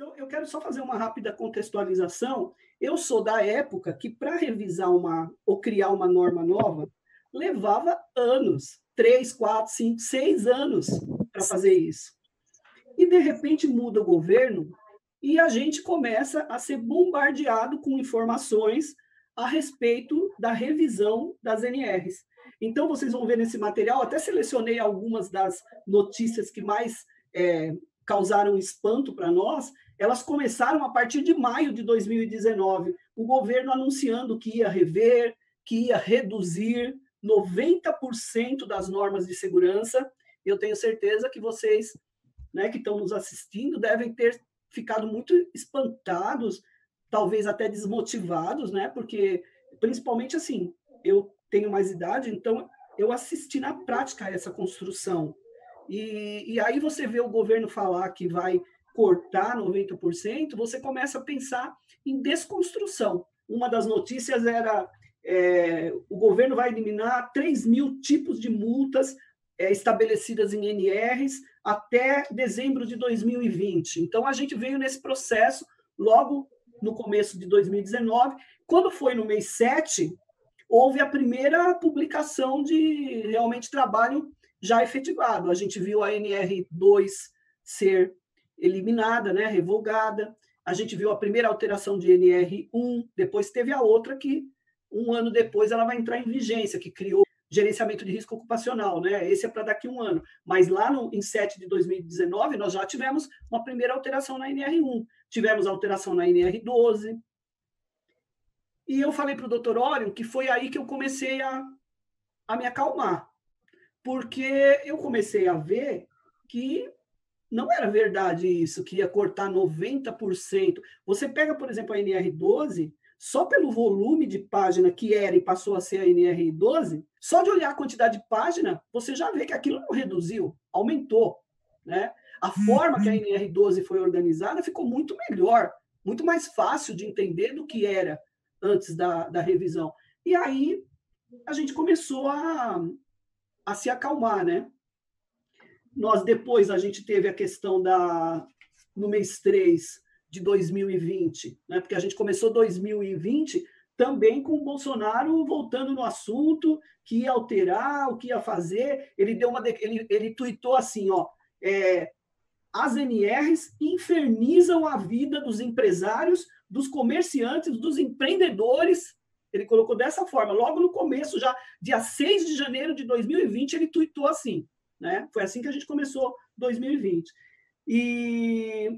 Então, eu quero só fazer uma rápida contextualização. Eu sou da época que, para revisar uma ou criar uma norma nova, levava anos, 3, 4, 5, 6 anos para fazer isso. E, de repente, muda o governo e a gente começa a ser bombardeado com informações a respeito da revisão das NRs. Então, vocês vão ver nesse material, até selecionei algumas das notícias que mais é, causaram espanto para nós. Elas começaram a partir de maio de 2019, o governo anunciando que ia rever, que ia reduzir 90% das normas de segurança. Eu tenho certeza que vocês, né, que estão nos assistindo devem ter ficado muito espantados, talvez até desmotivados, né? Porque, principalmente assim, eu tenho mais idade, então eu assisti na prática essa construção. E aí você vê o governo falar que vai cortar 90%, você começa a pensar em desconstrução. Uma das notícias era o governo vai eliminar 3.000 tipos de multas estabelecidas em NRs até dezembro de 2020. Então, a gente veio nesse processo logo no começo de 2019. Quando foi no mês 7, houve a primeira publicação de realmente trabalho já efetivado. A gente viu a NR2 ser eliminada, né, revogada. A gente viu a primeira alteração de NR1, depois teve a outra que, um ano depois, ela vai entrar em vigência, que criou gerenciamento de risco ocupacional, né? Esse é para daqui a um ano. Mas lá em 7 de 2019, nós já tivemos uma primeira alteração na NR1, tivemos alteração na NR12. E eu falei para o doutor Ório que foi aí que eu comecei a me acalmar, porque eu comecei a ver que não era verdade isso, que ia cortar 90%. Você pega, por exemplo, a NR12, só pelo volume de página que era e passou a ser a NR12, só de olhar a quantidade de página, você já vê que aquilo não reduziu, aumentou, né? A forma que a NR12 foi organizada ficou muito melhor, muito mais fácil de entender do que era antes da revisão. E aí a gente começou a se acalmar, né? Nós depois a gente teve a questão no mês 3 de 2020, né? Porque a gente começou 2020 também com o Bolsonaro voltando no assunto, que ia alterar, o que ia fazer. Ele tuitou assim, ó, as NRs infernizam a vida dos empresários, dos comerciantes, dos empreendedores. Ele colocou dessa forma, logo no começo, já dia 6 de janeiro de 2020, ele tuitou assim. Né? Foi assim que a gente começou 2020. E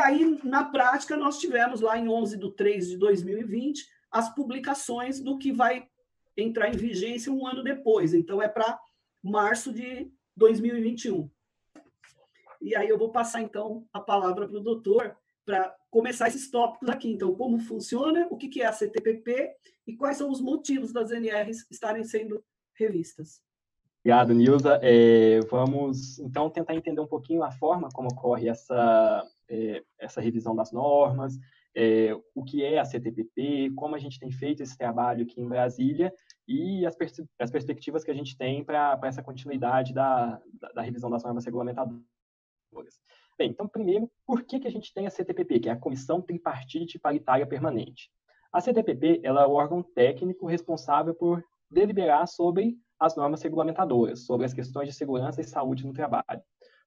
aí, na prática, nós tivemos lá em 11 de 3 de 2020 as publicações do que vai entrar em vigência um ano depois. Então, é para março de 2021. E aí eu vou passar, então, a palavra para o doutor para começar esses tópicos aqui. Então, como funciona, o que é a CTPP e quais são os motivos das NRs estarem sendo revistas. Obrigado, Nilza. Vamos, então, tentar entender um pouquinho a forma como ocorre essa revisão das normas, o que é a CTPP, como a gente tem feito esse trabalho aqui em Brasília e as perspectivas que a gente tem para essa continuidade da revisão das normas regulamentadoras. Bem, então, primeiro, por que a gente tem a CTPP, que é a Comissão Tripartite Paritária Permanente? A CTPP ela é o órgão técnico responsável por deliberar sobre as normas regulamentadoras, sobre as questões de segurança e saúde no trabalho.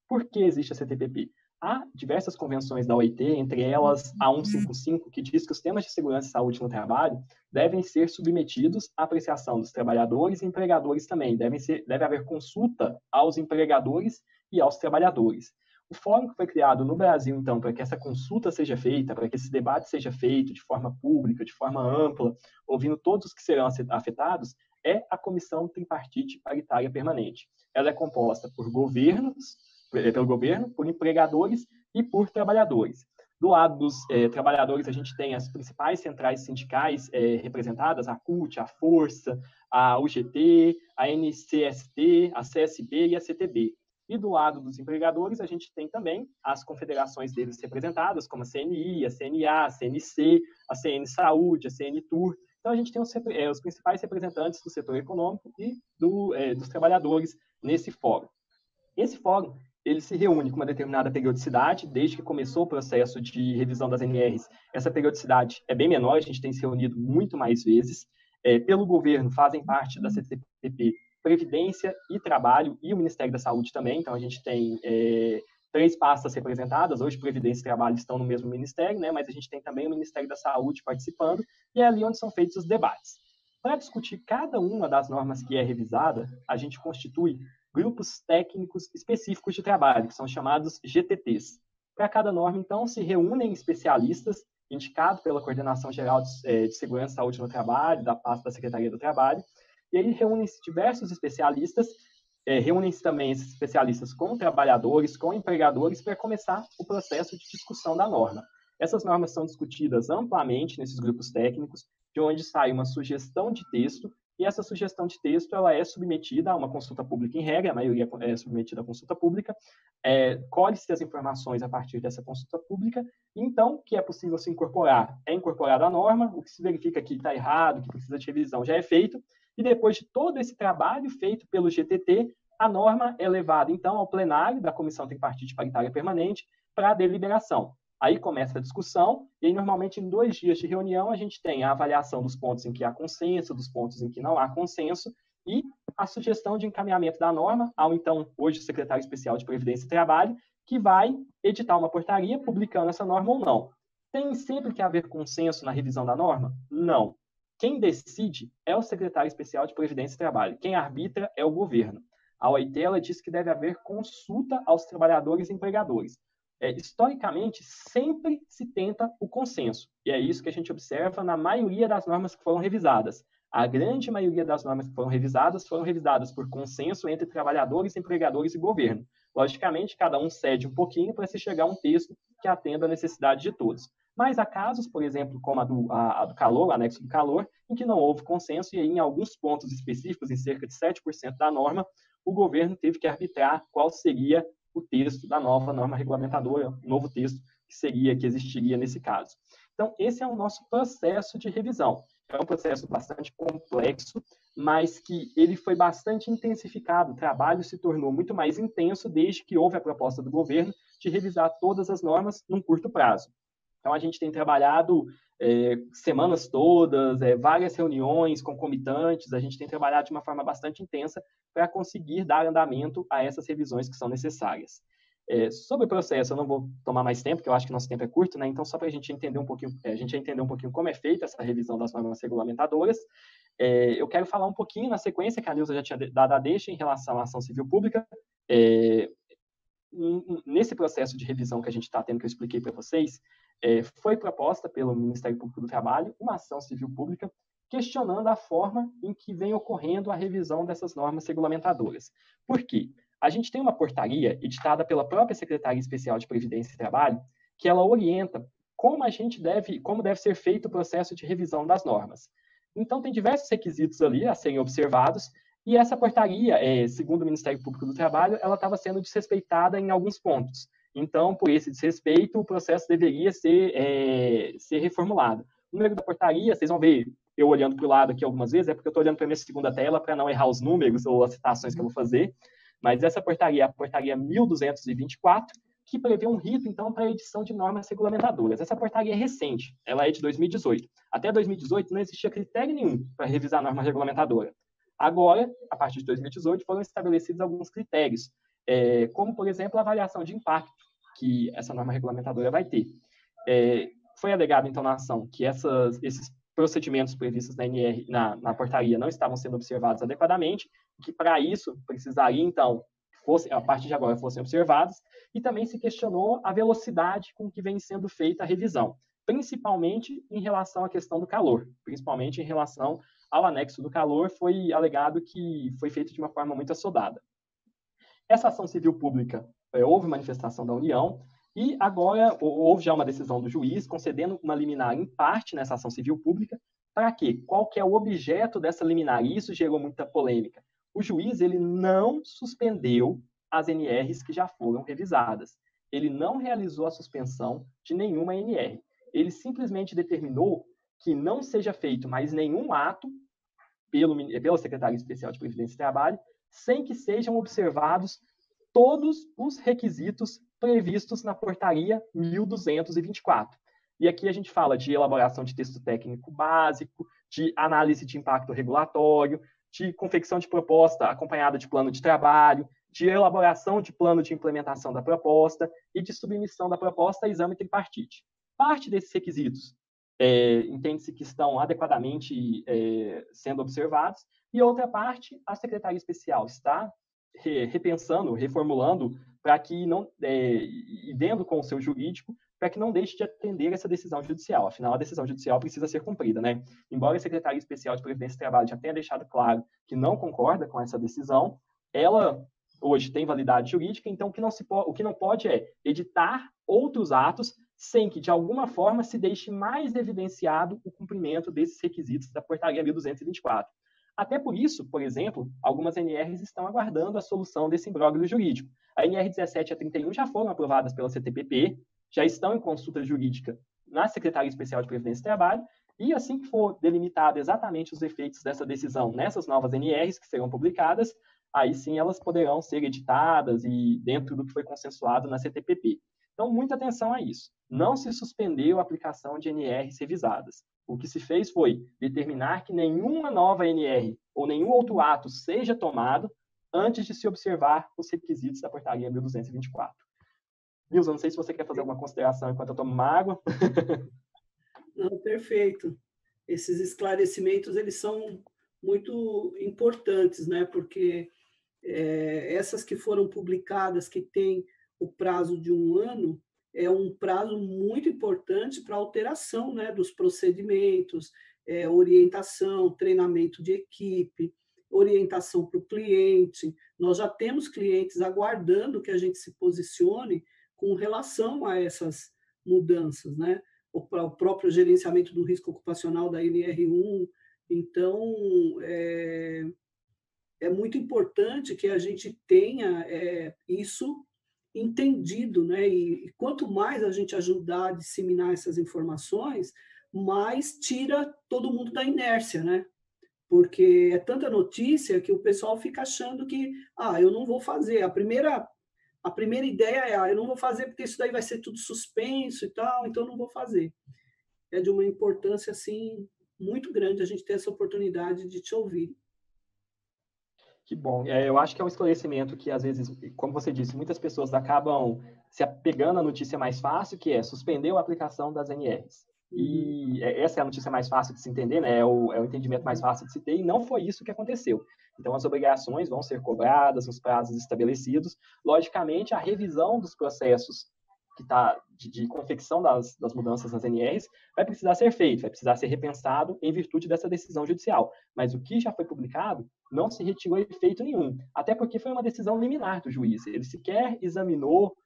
Por que existe a CTPP? Há diversas convenções da OIT, entre elas a 155, que diz que os temas de segurança e saúde no trabalho devem ser submetidos à apreciação dos trabalhadores e empregadores também. Deve haver consulta aos empregadores e aos trabalhadores. O fórum que foi criado no Brasil, então, para que essa consulta seja feita, para que esse debate seja feito de forma pública, de forma ampla, ouvindo todos os que serão afetados, é a Comissão Tripartite Paritária Permanente. Ela é composta pelo governo, por empregadores e por trabalhadores. Do lado dos trabalhadores, a gente tem as principais centrais sindicais representadas, a CUT, a Força, a UGT, a NCST, a CSB e a CTB. E do lado dos empregadores, a gente tem também as confederações deles representadas, como a CNI, a CNA, a CNC, a CN Saúde, a CNTUR. Então, a gente tem os principais representantes do setor econômico e dos trabalhadores nesse fórum. Esse fórum ele se reúne com uma determinada periodicidade, desde que começou o processo de revisão das NRs, essa periodicidade é bem menor, a gente tem se reunido muito mais vezes. Pelo governo, fazem parte da CTPP Previdência e Trabalho e o Ministério da Saúde também, então a gente tem 3 pastas representadas, hoje Previdência e Trabalho estão no mesmo ministério, né, mas a gente tem também o Ministério da Saúde participando, e é ali onde são feitos os debates. Para discutir cada uma das normas que é revisada, a gente constitui grupos técnicos específicos de trabalho, que são chamados GTTs. Para cada norma, então, se reúnem especialistas, indicados pela Coordenação Geral de Segurança e Saúde no Trabalho, da pasta da Secretaria do Trabalho, e aí reúnem-se diversos especialistas, reúnem-se também esses especialistas com trabalhadores, com empregadores, para começar o processo de discussão da norma. Essas normas são discutidas amplamente nesses grupos técnicos, de onde sai uma sugestão de texto, e essa sugestão de texto ela é submetida a uma consulta pública em regra, a maioria é submetida à consulta pública, colhe-se as informações a partir dessa consulta pública, e então, o que é possível se incorporar é incorporada a norma, o que se verifica que está errado, que precisa de revisão, já é feito, e depois de todo esse trabalho feito pelo GTT, a norma é levada, então, ao plenário da Comissão Tripartite Paritária Permanente para deliberação. Aí começa a discussão, e aí, normalmente, em 2 dias de reunião, a gente tem a avaliação dos pontos em que há consenso, dos pontos em que não há consenso, e a sugestão de encaminhamento da norma ao, então, hoje, secretário especial de Previdência e Trabalho, que vai editar uma portaria publicando essa norma ou não. Tem sempre que haver consenso na revisão da norma? Não. Quem decide é o secretário especial de Previdência e Trabalho. Quem arbitra é o governo. A OIT ela diz que deve haver consulta aos trabalhadores e empregadores. Historicamente, sempre se tenta o consenso. E é isso que a gente observa na maioria das normas que foram revisadas. A grande maioria das normas que foram revisadas por consenso entre trabalhadores, empregadores e governo. Logicamente, cada um cede um pouquinho para se chegar a um texto que atenda a necessidade de todos. Mas há casos, por exemplo, como a do calor, o anexo do calor, em que não houve consenso, e aí, em alguns pontos específicos, em cerca de 7% da norma, o governo teve que arbitrar qual seria o texto da nova norma regulamentadora, o novo texto que existiria nesse caso. Então, esse é o nosso processo de revisão. É um processo bastante complexo, mas que ele foi bastante intensificado. O trabalho se tornou muito mais intenso desde que houve a proposta do governo de revisar todas as normas num curto prazo. Então, a gente tem trabalhado semanas todas, várias reuniões concomitantes, a gente tem trabalhado de uma forma bastante intensa para conseguir dar andamento a essas revisões que são necessárias. Sobre o processo, eu não vou tomar mais tempo, porque eu acho que nosso tempo é curto, né? Então, só para a gente entender um pouquinho, como é feita essa revisão das normas regulamentadoras, eu quero falar um pouquinho na sequência, que a Nilza já tinha dado a deixa em relação à ação civil pública. Nesse processo de revisão que a gente está tendo, que eu expliquei para vocês, foi proposta pelo Ministério Público do Trabalho uma ação civil pública questionando a forma em que vem ocorrendo a revisão dessas normas regulamentadoras. Por quê? A gente tem uma portaria editada pela própria Secretaria Especial de Previdência e Trabalho que ela orienta como deve ser feito o processo de revisão das normas. Então, tem diversos requisitos ali a serem observados, e essa portaria, segundo o Ministério Público do Trabalho, ela estava sendo desrespeitada em alguns pontos. Então, por esse desrespeito, o processo deveria ser reformulado. O número da portaria, vocês vão ver eu olhando para o lado aqui algumas vezes, é porque eu estou olhando para a minha segunda tela para não errar os números ou as citações que eu vou fazer. Mas essa portaria é a portaria 1224, que prevê um rito, então, para a edição de normas regulamentadoras. Essa portaria é recente, ela é de 2018. Até 2018 não existia critério nenhum para revisar a norma regulamentadora. Agora, a partir de 2018, foram estabelecidos alguns critérios, como, por exemplo, a avaliação de impacto que essa norma regulamentadora vai ter. Foi alegado, então, na ação que esses procedimentos previstos na portaria não estavam sendo observados adequadamente, que para isso precisaria, então, a partir de agora, fossem observados, e também se questionou a velocidade com que vem sendo feita a revisão, principalmente em relação à questão do calor, principalmente em relação ao anexo do calor, foi alegado que foi feito de uma forma muito assodada. Essa ação civil pública, houve manifestação da União, e agora houve já uma decisão do juiz concedendo uma liminar em parte nessa ação civil pública. Para quê? Qual que é o objeto dessa liminar? E isso gerou muita polêmica. O juiz ele não suspendeu as NRs que já foram revisadas. Ele não realizou a suspensão de nenhuma NR. Ele simplesmente determinou que não seja feito mais nenhum ato pela Secretaria Especial de Previdência e Trabalho sem que sejam observados todos os requisitos previstos na portaria 1224. E aqui a gente fala de elaboração de texto técnico básico, de análise de impacto regulatório, de confecção de proposta acompanhada de plano de trabalho, de elaboração de plano de implementação da proposta e de submissão da proposta a exame tripartite. Parte desses requisitos entende-se que estão adequadamente sendo observados, e outra parte, a Secretaria Especial está repensando, reformulando, para que não, e vendo com o seu jurídico, para que não deixe de atender essa decisão judicial. Afinal, a decisão judicial precisa ser cumprida, né? Embora a Secretaria Especial de Previdência e Trabalho já tenha deixado claro que não concorda com essa decisão, ela hoje tem validade jurídica, então o que não pode é editar outros atos sem que, de alguma forma, se deixe mais evidenciado o cumprimento desses requisitos da Portaria 1224. Até por isso, por exemplo, algumas NRs estão aguardando a solução desse imbróglio jurídico. A NR 17 e a 31 já foram aprovadas pela CTPP, já estão em consulta jurídica na Secretaria Especial de Previdência e Trabalho, e assim que for delimitado exatamente os efeitos dessa decisão nessas novas NRs que serão publicadas, aí sim elas poderão ser editadas e dentro do que foi consensuado na CTPP. Então, muita atenção a isso. Não se suspendeu a aplicação de NRs revisadas. O que se fez foi determinar que nenhuma nova NR ou nenhum outro ato seja tomado antes de se observar os requisitos da Portaria 1224. Nilson, não sei se você quer fazer alguma consideração enquanto eu tomo uma água. Não, perfeito. Esses esclarecimentos, eles são muito importantes, né? Porque essas que foram publicadas, que têm o prazo de 1 ano, é um prazo muito importante para alteração, né, dos procedimentos, orientação, treinamento de equipe, orientação para o cliente. Nós já temos clientes aguardando que a gente se posicione com relação a essas mudanças, né? O próprio gerenciamento do risco ocupacional da NR1. Então, é muito importante que a gente tenha isso entendido, né? E quanto mais a gente ajudar a disseminar essas informações, mais tira todo mundo da inércia, né? Porque é tanta notícia que o pessoal fica achando que, eu não vou fazer. A primeira ideia é, eu não vou fazer porque isso daí vai ser tudo suspenso e tal, então eu não vou fazer. É de uma importância, assim, muito grande a gente ter essa oportunidade de te ouvir. Que bom. Eu acho que é um esclarecimento que, às vezes, como você disse, muitas pessoas acabam se apegando à notícia mais fácil, que é suspendeu a aplicação das NRs. E essa é a notícia mais fácil de se entender, né? É o entendimento mais fácil de se ter, e não foi isso que aconteceu. Então, as obrigações vão ser cobradas nos prazos estabelecidos. Logicamente, a revisão dos processos que está de confecção das mudanças nas NRs vai precisar ser feito, vai precisar ser repensado em virtude dessa decisão judicial. Mas o que já foi publicado não se retirou efeito nenhum, até porque foi uma decisão liminar do juiz. Ele sequer examinou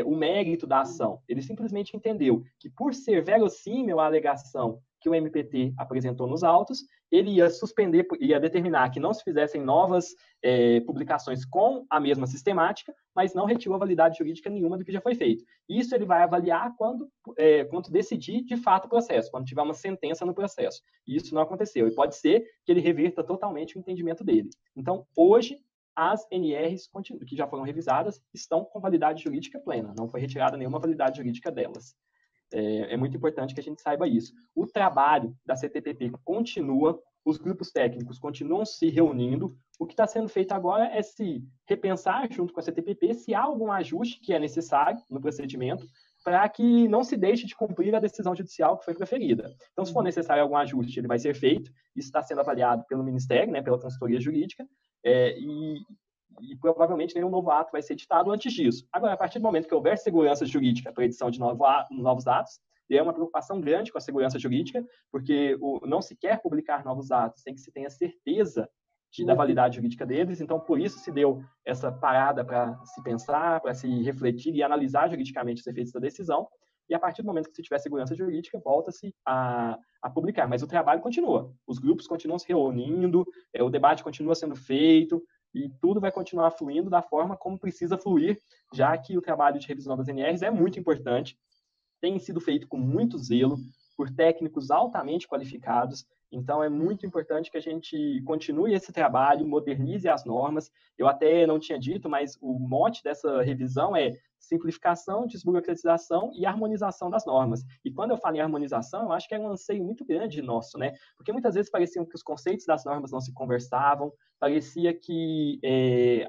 o mérito da ação. Ele simplesmente entendeu que, por ser verossímil a alegação que o MPT apresentou nos autos, ele ia suspender, ia determinar que não se fizessem novas publicações com a mesma sistemática, mas não retirou validade jurídica nenhuma do que já foi feito. Isso ele vai avaliar quando decidir de fato o processo, quando tiver uma sentença no processo. E isso não aconteceu. E pode ser que ele reverta totalmente o entendimento dele. Então, hoje, as NRs que já foram revisadas estão com validade jurídica plena. Não foi retirada nenhuma validade jurídica delas. É muito importante que a gente saiba isso. O trabalho da CTPP continua, os grupos técnicos continuam se reunindo. O que está sendo feito agora é se repensar junto com a CTPP se há algum ajuste que é necessário no procedimento para que não se deixe de cumprir a decisão judicial que foi proferida. Então, se for necessário algum ajuste, ele vai ser feito. Isso está sendo avaliado pelo Ministério, né, pela consultoria jurídica, e provavelmente nenhum novo ato vai ser editado antes disso. Agora, a partir do momento que houver segurança jurídica para a edição de novos atos, é uma preocupação grande com a segurança jurídica, porque não se quer publicar novos atos sem que se tenha certeza da validade jurídica deles, então por isso se deu essa parada para se pensar, para se refletir e analisar juridicamente os efeitos da decisão, e a partir do momento que se tiver segurança jurídica, volta-se a publicar. Mas o trabalho continua, os grupos continuam se reunindo, o debate continua sendo feito, e tudo vai continuar fluindo da forma como precisa fluir, já que o trabalho de revisão das NRs é muito importante, tem sido feito com muito zelo, por técnicos altamente qualificados, Então, é muito importante que a gente continue esse trabalho, modernize as normas. Eu até não tinha dito, mas o mote dessa revisão é simplificação, desburocratização e harmonização das normas. E quando eu falo em harmonização, eu acho que é um anseio muito grande nosso, né? Porque muitas vezes parecia que os conceitos das normas não se conversavam, parecia que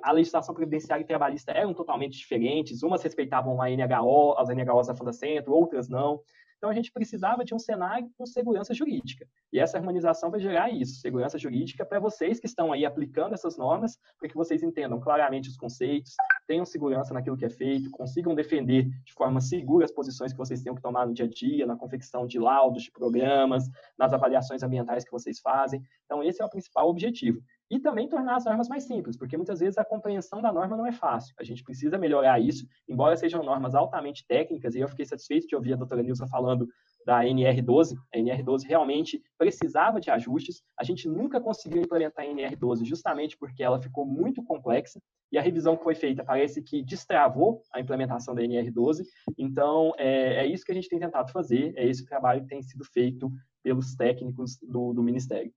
a legislação previdenciária e trabalhista eram totalmente diferentes, umas respeitavam a NHO, as NHOs da Fundacentro, outras não. Então, a gente precisava de um cenário com segurança jurídica. E essa harmonização vai gerar isso, segurança jurídica para vocês que estão aí aplicando essas normas, para que vocês entendam claramente os conceitos, tenham segurança naquilo que é feito, consigam defender de forma segura as posições que vocês tenham que tomar no dia a dia, na confecção de laudos, de programas, nas avaliações ambientais que vocês fazem. Então, esse é o principal objetivo. E também tornar as normas mais simples, porque muitas vezes a compreensão da norma não é fácil. A gente precisa melhorar isso, embora sejam normas altamente técnicas, e eu fiquei satisfeito de ouvir a doutora Nilza falando da NR12. A NR12 realmente precisava de ajustes. A gente nunca conseguiu implementar a NR12 justamente porque ela ficou muito complexa, e a revisão que foi feita parece que destravou a implementação da NR12. Então, é isso que a gente tem tentado fazer, é esse o trabalho que tem sido feito pelos técnicos do Ministério.